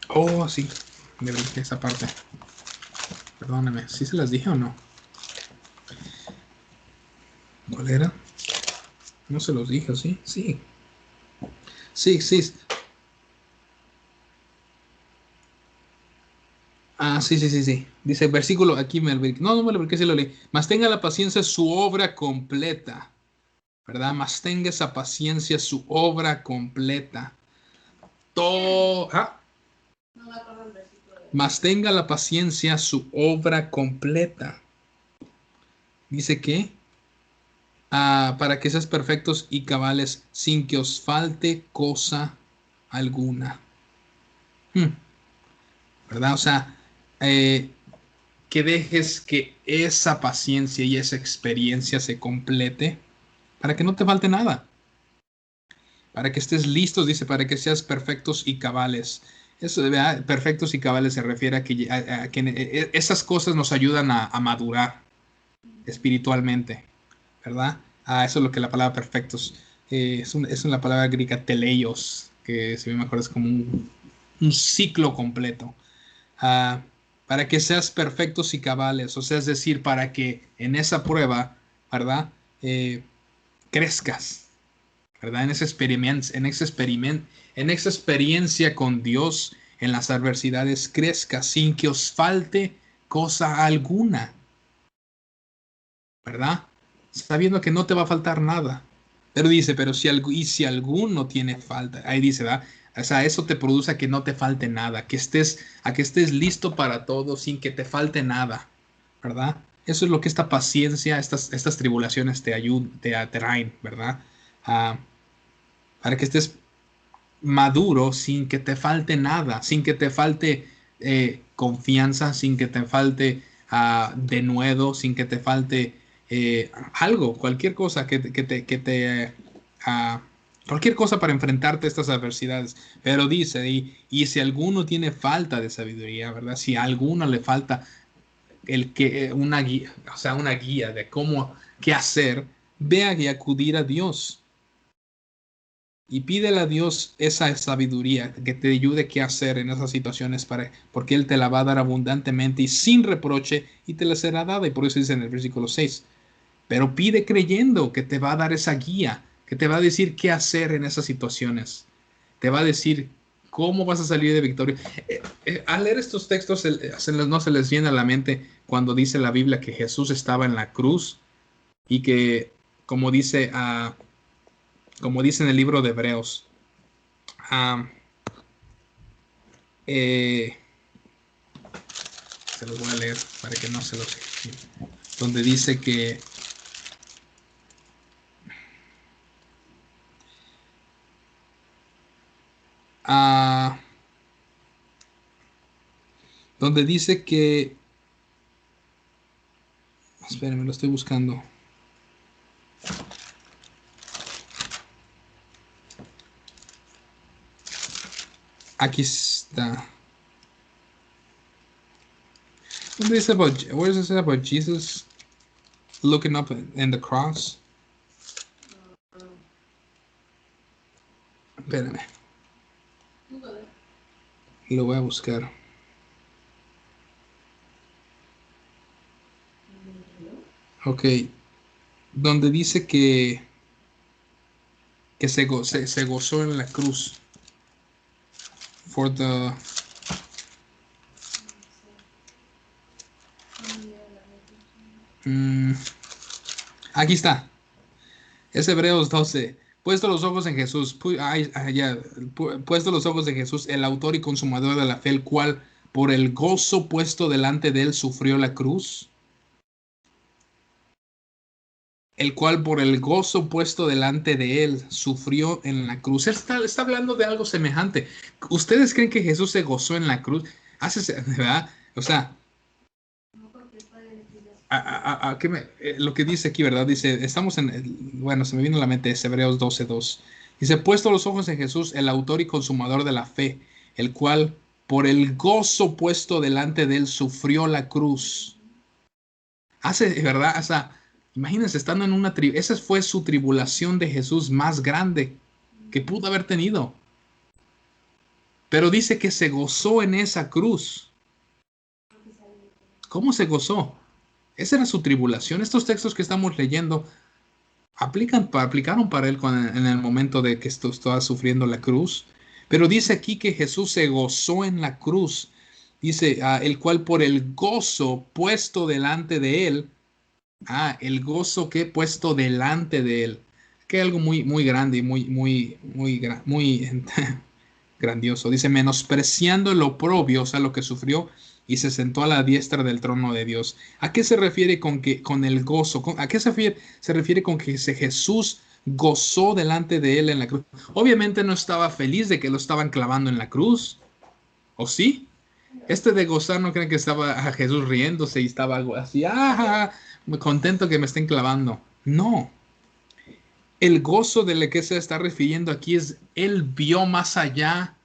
Oh, sí, me brinqué esa parte. Perdóname, ¿sí se las dije o no? ¿Cuál era? No se los dije, ¿sí? Sí. Sí, sí. Ah, sí, sí, sí, sí. Dice el versículo, aquí me brinqué. No, no me lo brinqué, sí lo leí. Mas tenga la paciencia su obra completa, ¿verdad? Mas tenga esa paciencia su obra completa. Todo. ¿Ah? Mas tenga la paciencia su obra completa. Dice que para que seas perfectos y cabales sin que os falte cosa alguna. Hmm, ¿verdad? O sea, eh, que dejes que esa paciencia y esa experiencia se complete para que no te falte nada. Para que estés listos, dice, para que seas perfectos y cabales. Eso, ¿verdad? Perfectos y cabales se refiere a que esas cosas nos ayudan a madurar espiritualmente, ¿verdad? Eso es lo que la palabra perfectos es una palabra griega teleios, que si bien me acuerdo es como un ciclo completo. Ah, para que seas perfectos y cabales, o sea, es decir, para que en esa prueba, ¿verdad? Eh, crezcas, ¿verdad? En esa experiencia con Dios, en las adversidades, crezcas sin que os falte cosa alguna, ¿verdad? Sabiendo que no te va a faltar nada. Pero dice, pero si alguno tiene falta, ahí dice, ¿verdad? O sea, eso te produce a que no te falte nada, a que estés listo para todo sin que te falte nada, ¿verdad? Eso es lo que esta paciencia, estas tribulaciones te atraen, ¿verdad? Ah, para que estés maduro sin que te falte nada, sin que te falte confianza, sin que te falte denuedo, sin que te falte algo, cualquier cosa ah, cualquier cosa para enfrentarte a estas adversidades. Pero dice, y si alguno tiene falta de sabiduría, ¿verdad? Si a alguno le falta una guía, o sea, una guía de qué hacer, vea y acudir a Dios y pídele a Dios esa sabiduría que te ayude qué hacer en esas situaciones porque Él te la va a dar abundantemente y sin reproche y te la será dada. Y por eso dice en el versículo 6, pero pide creyendo que te va a dar esa guía, que te va a decir qué hacer en esas situaciones. Te va a decir cómo vas a salir de victoria. Al leer estos textos no se les viene a la mente cuando dice la Biblia que Jesús estaba en la cruz y que, como dice, como dice en el libro de Hebreos, ah, Eh, se los voy a leer para que no se los... Donde dice que... Uh, donde dice que... Espérenme, lo estoy buscando. Aquí está. Donde dice where does it say about Jesus looking up in the cross? Espérenme. Lo voy a buscar. Ok. Donde dice que se gozó en la cruz. For the... aquí está. Es Hebreos 12. Puesto los ojos en Jesús, puesto los ojos en Jesús, el autor y consumador de la fe, el cual por el gozo puesto delante de él sufrió la cruz, el cual por el gozo puesto delante de él sufrió en la cruz. Está hablando de algo semejante. ¿Ustedes creen que Jesús se gozó en la cruz? ¿Verdad? O sea, lo que dice aquí, ¿verdad? Dice, estamos bueno, se me vino a la mente, es Hebreos 12:2. Dice, puesto los ojos en Jesús, el autor y consumador de la fe, el cual por el gozo puesto delante de él sufrió la cruz. ¿Verdad? O sea, imagínense, estando en una esa fue su tribulación de Jesús más grande que pudo haber tenido. Pero dice que se gozó en esa cruz. ¿Cómo se gozó? Esa era su tribulación. Estos textos que estamos leyendo aplicaron para él en el momento de que estaba sufriendo la cruz. Pero dice aquí que Jesús se gozó en la cruz. Dice, el cual por el gozo puesto delante de él, el gozo que he puesto delante de él, que es algo muy, muy grande y muy grandioso. Dice, menospreciando el oprobio, o sea, lo que sufrió, y se sentó a la diestra del trono de Dios. ¿A qué se refiere con el gozo? ¿A qué se refiere con que Jesús gozó delante de él en la cruz? Obviamente no estaba feliz de que lo estaban clavando en la cruz, ¿o sí? De gozar, ¿no creen que estaba a Jesús riéndose y estaba algo así, muy contento que me estén clavando? No. El gozo de que se está refiriendo aquí es, él vio más allá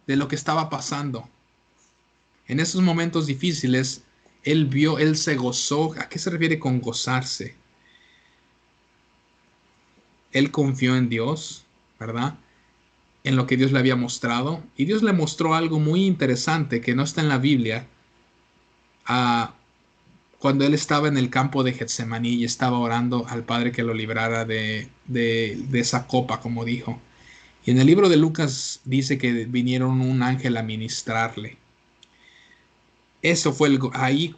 de lo que estaba pasando. En esos momentos difíciles, él se gozó. ¿A qué se refiere con gozarse? Él confió en Dios, ¿verdad? En lo que Dios le había mostrado. Y Dios le mostró algo muy interesante que no está en la Biblia. A Cuando él estaba en el campo de Getsemaní y estaba orando al Padre que lo librara de esa copa, como dijo. Y en el libro de Lucas dice que vinieron un ángel a ministrarle. Eso fue ahí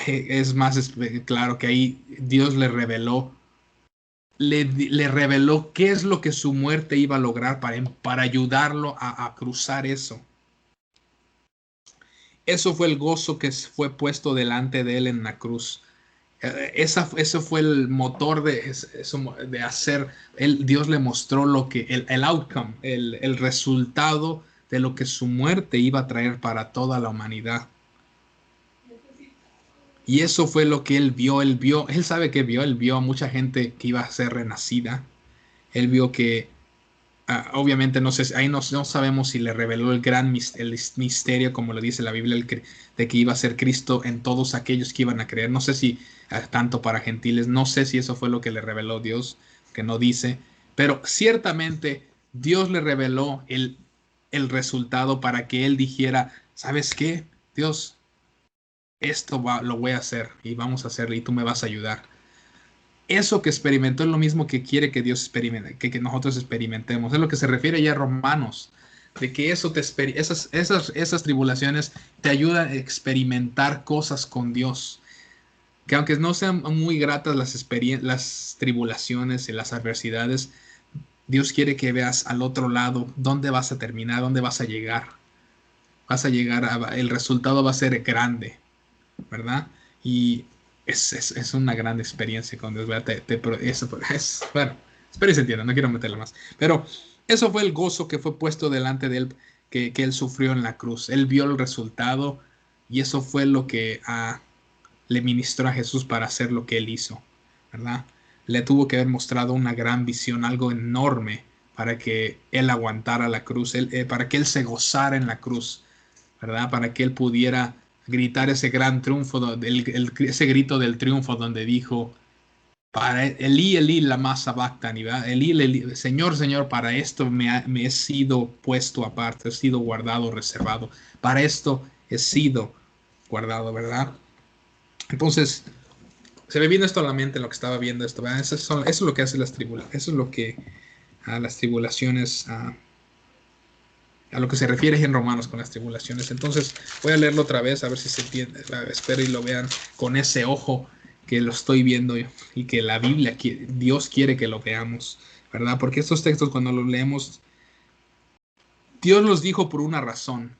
es más claro que ahí Dios le reveló qué es lo que su muerte iba a lograr para ayudarlo a cruzar eso. Eso fue el gozo que fue puesto delante de él en la cruz. Eso fue el motor de hacer. Dios le mostró el outcome, el resultado de lo que su muerte iba a traer para toda la humanidad. Y eso fue lo que él sabe que él vio a mucha gente que iba a ser renacida. Él vio que, obviamente, no sé, ahí no sabemos si le reveló el misterio, como lo dice la Biblia, de que iba a ser Cristo en todos aquellos que iban a creer. No sé si tanto para gentiles, no sé si eso fue lo que le reveló Dios, que no dice, pero ciertamente Dios le reveló el resultado para que él dijera, ¿sabes qué? Dios, lo voy a hacer y vamos a hacerlo y tú me vas a ayudar. Eso que experimentó es lo mismo que quiere que Dios experimente, que nosotros experimentemos. Es lo que se refiere ya a Romanos, de que esas tribulaciones te ayudan a experimentar cosas con Dios. Que aunque no sean muy gratas las tribulaciones y las adversidades, Dios quiere que veas al otro lado dónde vas a terminar, dónde vas a llegar. El resultado va a ser grande, ¿verdad? Y es una gran experiencia con Dios, ¿verdad? Bueno, espero y se entienda, no quiero meterla más. Pero eso fue el gozo que fue puesto delante de él, que él sufrió en la cruz. Él vio el resultado y eso fue lo que le ministró a Jesús para hacer lo que él hizo, ¿verdad? Le tuvo que haber mostrado una gran visión, algo enorme, para que él aguantara la cruz, para que él se gozara en la cruz, ¿verdad? Para que él pudiera gritar ese gran triunfo, ese grito del triunfo donde dijo, para Elí, Elí, lama sabactani, ¿verdad? Elí, Elí, Señor, Señor, para esto me he sido puesto aparte, he sido guardado, reservado, para esto he sido guardado, ¿verdad? Entonces, se me vino esto a la mente en lo que estaba viendo esto, ¿verdad? Eso es lo que hace las tribulaciones, eso es lo que a las tribulaciones, a lo que se refiere en Romanos con las tribulaciones. Entonces voy a leerlo otra vez a ver si se entiende. Espero y lo vean con ese ojo que lo estoy viendo y que la Biblia, Dios quiere que lo veamos, ¿verdad? Porque estos textos cuando los leemos, Dios los dijo por una razón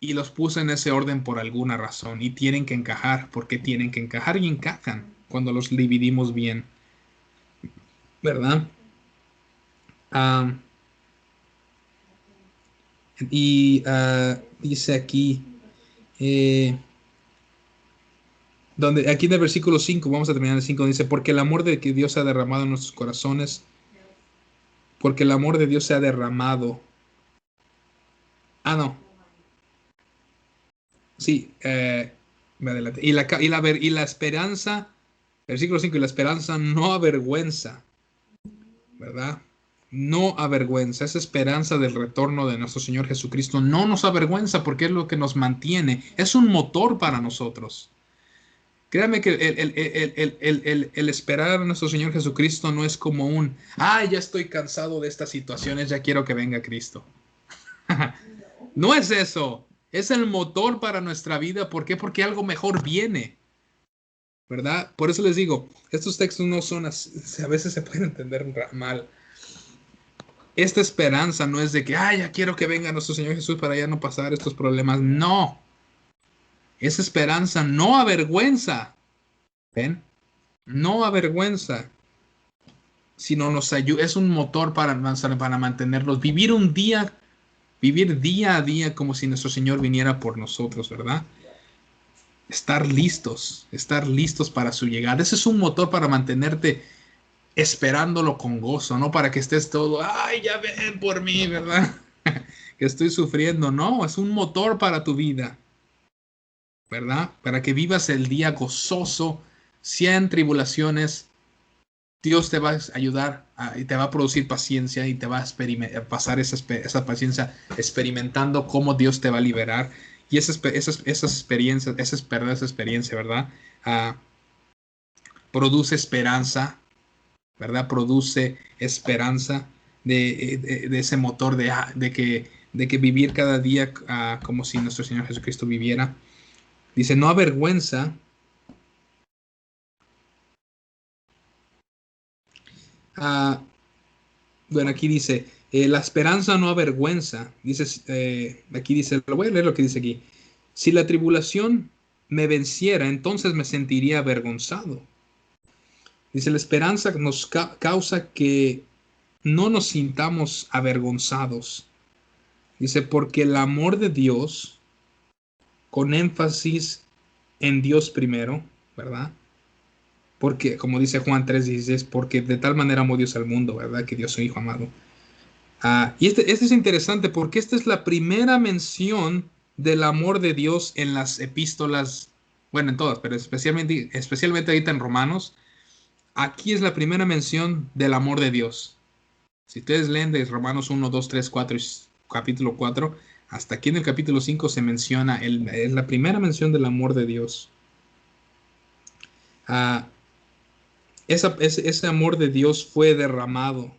y los puso en ese orden por alguna razón y tienen que encajar porque tienen que encajar y encajan cuando los dividimos bien, ¿verdad? Um, dice aquí, eh, Donde, aquí en el versículo 5, vamos a terminar el 5, dice, porque el amor de que Dios se ha derramado en nuestros corazones, porque el amor de Dios se ha derramado. Ah, no, sí, me adelanté. Y la esperanza, versículo 5, y la esperanza no avergüenza, ¿verdad? No avergüenza, esa esperanza del retorno de nuestro Señor Jesucristo no nos avergüenza porque es lo que nos mantiene, es un motor para nosotros. Créame que el esperar a nuestro Señor Jesucristo no es como un, ya estoy cansado de estas situaciones, ya quiero que venga Cristo. No es eso, es el motor para nuestra vida. ¿Por qué? Porque algo mejor viene, ¿verdad? Por eso les digo, estos textos no son así, a veces se pueden entender mal. Esta esperanza no es de que, ya quiero que venga nuestro Señor Jesús para ya no pasar estos problemas. No, esa esperanza no avergüenza, ¿ven? No avergüenza, sino nos ayuda, es un motor para avanzar, para mantenerlos, vivir día a día como si nuestro Señor viniera por nosotros, ¿verdad? Estar listos para su llegada. Ese es un motor para mantenerte esperándolo con gozo, no para que estés todo, ya ven por mí, ¿verdad? Que estoy sufriendo. No, es un motor para tu vida, ¿verdad? Para que vivas el día gozoso, 100 tribulaciones. Dios te va a ayudar y te va a producir paciencia y te va a pasar esa paciencia experimentando cómo Dios te va a liberar. Y esas experiencias, esa experiencia, ¿verdad? Ah, produce esperanza, ¿verdad? Produce esperanza de ese motor de que vivir cada día como si nuestro Señor Jesucristo viviera. Dice, no avergüenza. ah, bueno, aquí dice, la esperanza no avergüenza. Dice, aquí dice, lo voy a leer lo que dice aquí. Si la tribulación me venciera, entonces me sentiría avergonzado. Dice, la esperanza nos causa que no nos sintamos avergonzados. Dice, porque el amor de Dios, con énfasis en Dios primero, ¿verdad? Porque, como dice Juan 3:16, porque de tal manera amó Dios al mundo, ¿verdad? Que Dios su Hijo amado. Y este es interesante porque esta es la primera mención del amor de Dios en las epístolas, bueno, en todas, pero especialmente ahorita en Romanos. Aquí es la primera mención del amor de Dios. Si ustedes leen de Romanos 1, 2, 3, 4 y capítulo 4, hasta aquí en el capítulo 5 se menciona, es la primera mención del amor de Dios. Ah, ese amor de Dios fue derramado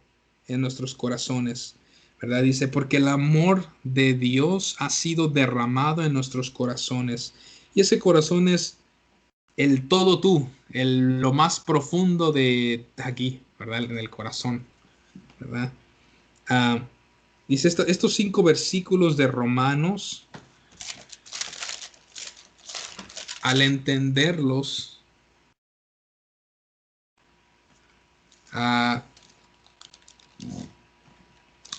en nuestros corazones, ¿verdad? Dice, porque el amor de Dios ha sido derramado en nuestros corazones. Y ese corazón es el todo tú, lo más profundo de aquí, ¿verdad? En el corazón, ¿verdad? Ah, dice estos 5 versículos de Romanos, al entenderlos, ah,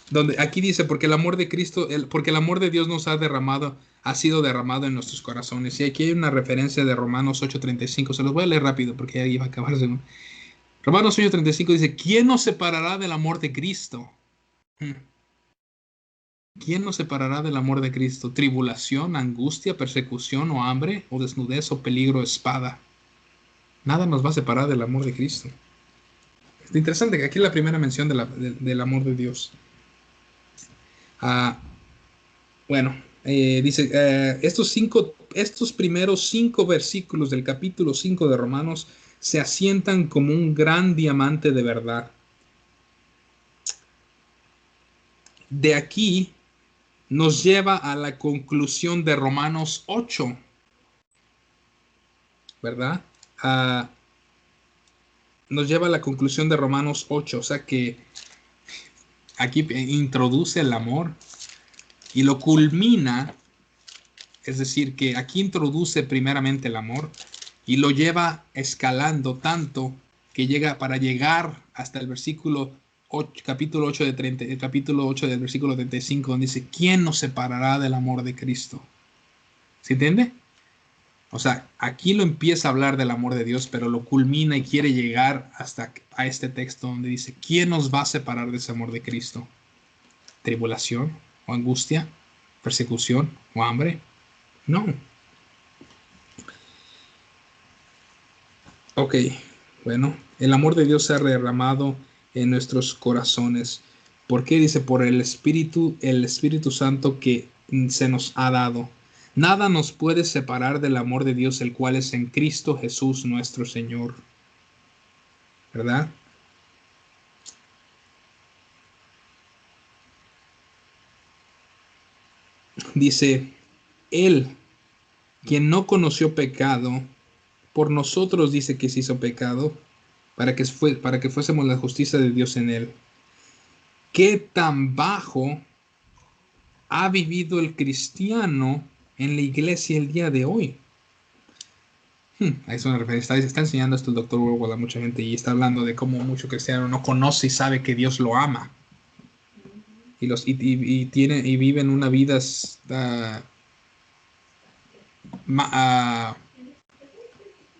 donde aquí dice, porque el amor de Cristo, porque el amor de Dios nos ha sido derramado en nuestros corazones. Y aquí hay una referencia de Romanos 8:35. Se los voy a leer rápido porque ya iba a acabarse, ¿no? Romanos 8:35 dice, ¿quién nos separará del amor de Cristo? ¿Quién nos separará del amor de Cristo? ¿Tribulación, angustia, persecución o hambre, o desnudez o peligro, espada? Nada nos va a separar del amor de Cristo. Es interesante que aquí es la primera mención del amor de Dios. Ah, Bueno, dice, estos primeros 5 versículos del capítulo 5 de Romanos se asientan como un gran diamante de verdad. De aquí nos lleva a la conclusión de Romanos 8, ¿verdad? Ah, nos lleva a la conclusión de Romanos 8, o sea que aquí introduce el amor y lo culmina. Es decir, que aquí introduce primeramente el amor y lo lleva escalando tanto que llega para llegar hasta el versículo 8, capítulo 8 el capítulo 8 del versículo 35, donde dice, ¿quién nos separará del amor de Cristo? ¿Se entiende? O sea, aquí lo empieza a hablar del amor de Dios, pero lo culmina y quiere llegar hasta a este texto donde dice, ¿quién nos va a separar de ese amor de Cristo? ¿Tribulación o angustia? ¿Persecución o hambre? No. Ok, bueno, el amor de Dios se ha derramado en nuestros corazones. ¿Por qué? Dice, por el Espíritu Santo que se nos ha dado. Nada nos puede separar del amor de Dios, el cual es en Cristo Jesús nuestro Señor. ¿Verdad? Dice, Él, quien no conoció pecado, por nosotros dice que se hizo pecado, para que fuésemos la justicia de Dios en Él. ¿Qué tan bajo ha vivido el cristiano en la iglesia el día de hoy? Ahí es una referencia. Está enseñando esto el doctor Orwell a mucha gente y está hablando de cómo mucho cristiano no conoce y sabe que Dios lo ama. Y viven una vida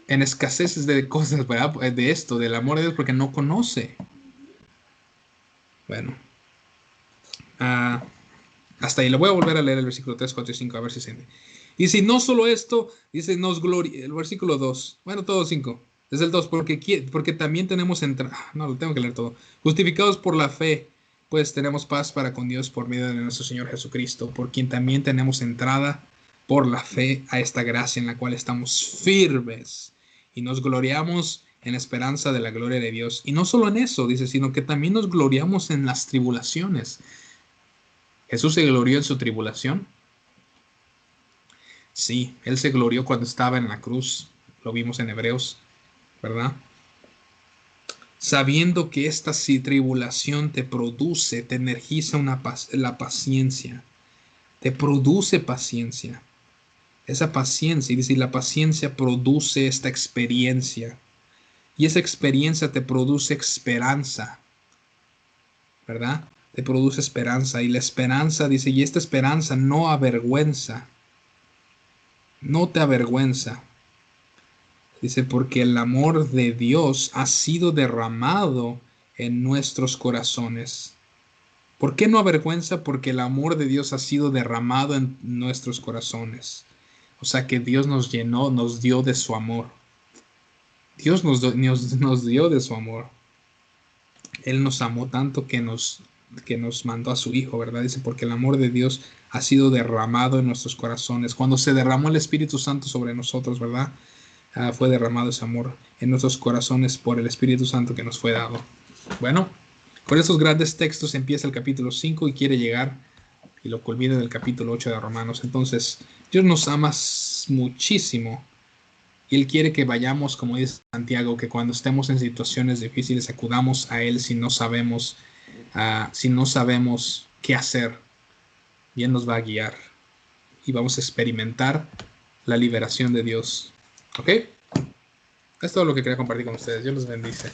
en escasez de cosas, ¿verdad? De esto, del amor de Dios, porque no conoce. Bueno, uh, hasta ahí. Le voy a volver a leer el versículo 3, 4 y 5, a ver si se entiende. Y si no solo esto, dice, el versículo 2, bueno, todo 5, es el 2, porque también tenemos no, lo tengo que leer todo. Justificados por la fe, pues tenemos paz para con Dios por medio de nuestro Señor Jesucristo, por quien también tenemos entrada por la fe a esta gracia en la cual estamos firmes y nos gloriamos en la esperanza de la gloria de Dios. Y no solo en eso, dice, sino que también nos gloriamos en las tribulaciones. Jesús se glorió en su tribulación. Sí, Él se glorió cuando estaba en la cruz. Lo vimos en Hebreos, ¿verdad? Sabiendo que esta tribulación te produce, te energiza la paciencia. Te produce paciencia. Esa paciencia, y dice, la paciencia produce esta experiencia. Y esa experiencia te produce esperanza, ¿verdad? Te produce esperanza. Y la esperanza, dice, y esta esperanza no avergüenza. No te avergüenza. Dice, porque el amor de Dios ha sido derramado en nuestros corazones. ¿Por qué no avergüenza? Porque el amor de Dios ha sido derramado en nuestros corazones. O sea que Dios nos llenó, nos dio de su amor. Dios nos dio de su amor. Él nos amó tanto que nos mandó a su Hijo, ¿verdad? Dice, porque el amor de Dios ha sido derramado en nuestros corazones. Cuando se derramó el Espíritu Santo sobre nosotros, ¿verdad? Fue derramado ese amor en nuestros corazones por el Espíritu Santo que nos fue dado. Bueno, con estos grandes textos empieza el capítulo 5 y quiere llegar y lo culmina en el capítulo 8 de Romanos. Entonces, Dios nos ama muchísimo y Él quiere que vayamos, como dice Santiago, que cuando estemos en situaciones difíciles acudamos a Él si no sabemos qué hacer. Y Él nos va a guiar y vamos a experimentar la liberación de Dios. ¿Ok? Es todo lo que quería compartir con ustedes. Dios los bendice.